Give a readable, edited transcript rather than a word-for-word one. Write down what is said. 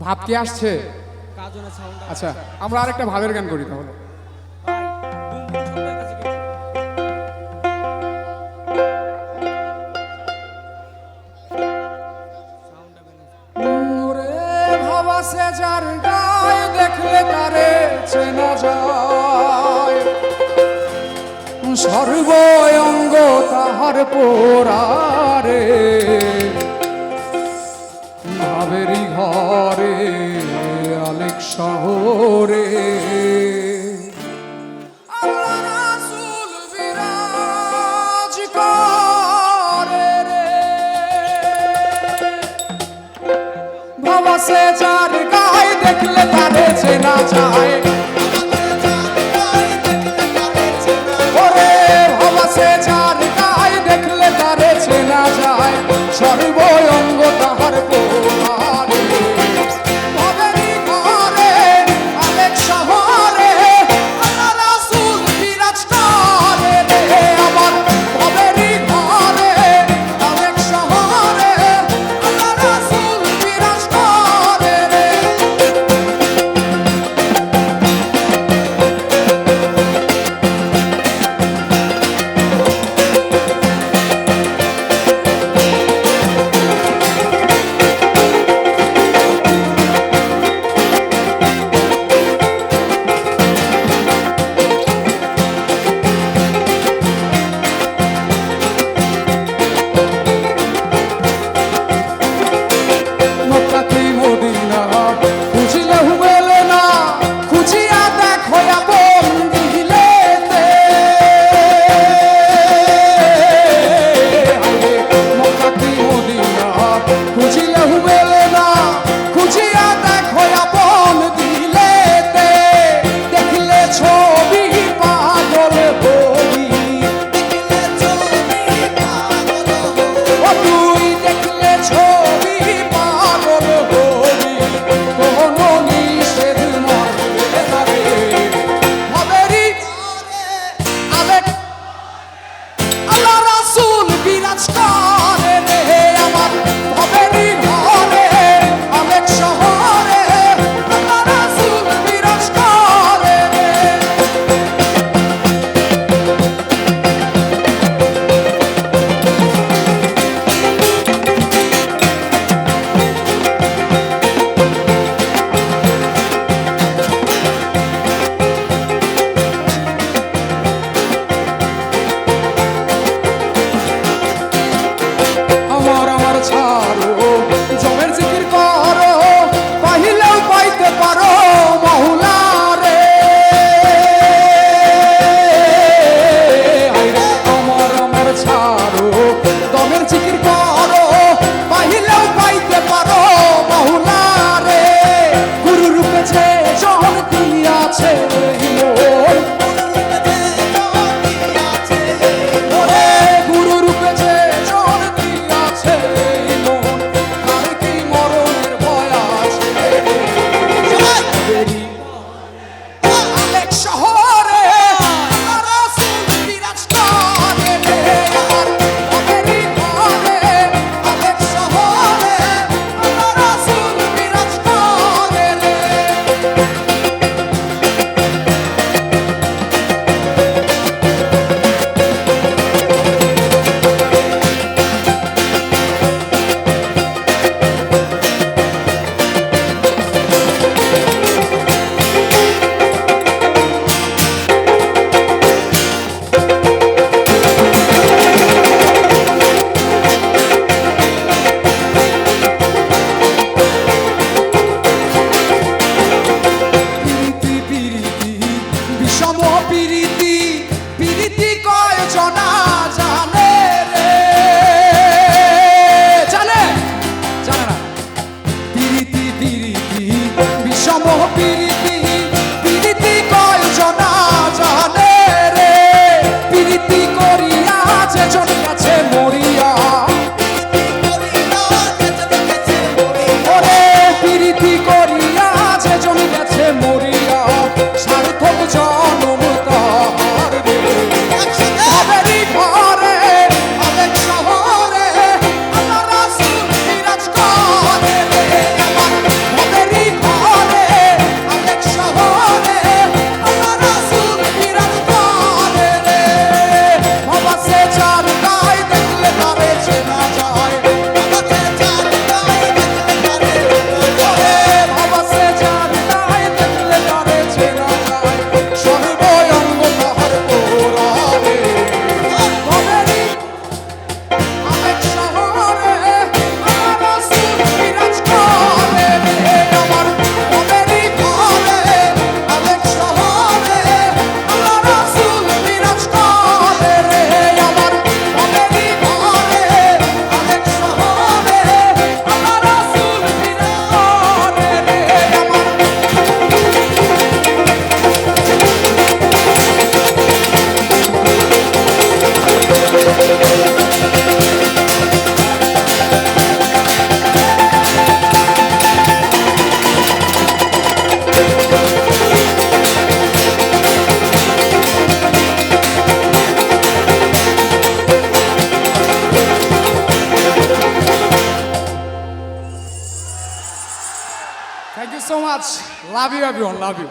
ভাব কি আসছে? আচ্ছা, আমরা আরেকটা ভাবের গান করি তাহলে। ভাবাসে যার গায়ে দেখলে তারে চেনা যায়, সর্বঙ্গ তাহার পোড়ারে, ভাবেরই ঘরে আলেক শহরে আল্লাহ রাসূল বিরাজ করে রে। ভাবাসে যার গায়ে দেখলে তারে চেনা যায়, ওরে ভাবাসে যার গায়ে দেখলে তারে চেনা যায়, সর্বঙ্গ তাহার পোড়ারে, ভাবেরই ঘরে আলেক শহরে আল্লাহ রাসূল বিরাজ করে রে। আমার ভাবেরই ঘরে আলেক শহরে আল্লাহ রাসূল বিরাজ করে রে। মক্কা কি মদিনা খুঁজিলে হুবেলে না, খুঁজিয়া দেখো আপন দিলেতে। মক্কা কি মদিনা খুঁজিলে হুবেলে না, খুঁজিয়া দেখো আপন দিলেতে। দেখলে ছবি পাগল হবি, ও তুই দেখলে ছবি পাগল হবি, কোনো নিষেধ মানবে না রে। ভাবেরই আলেক আল্লাহ রাসূল বিরাজ করে রে। আমার ভাবেরই ঘরে thank you so much, love you everyone, love you.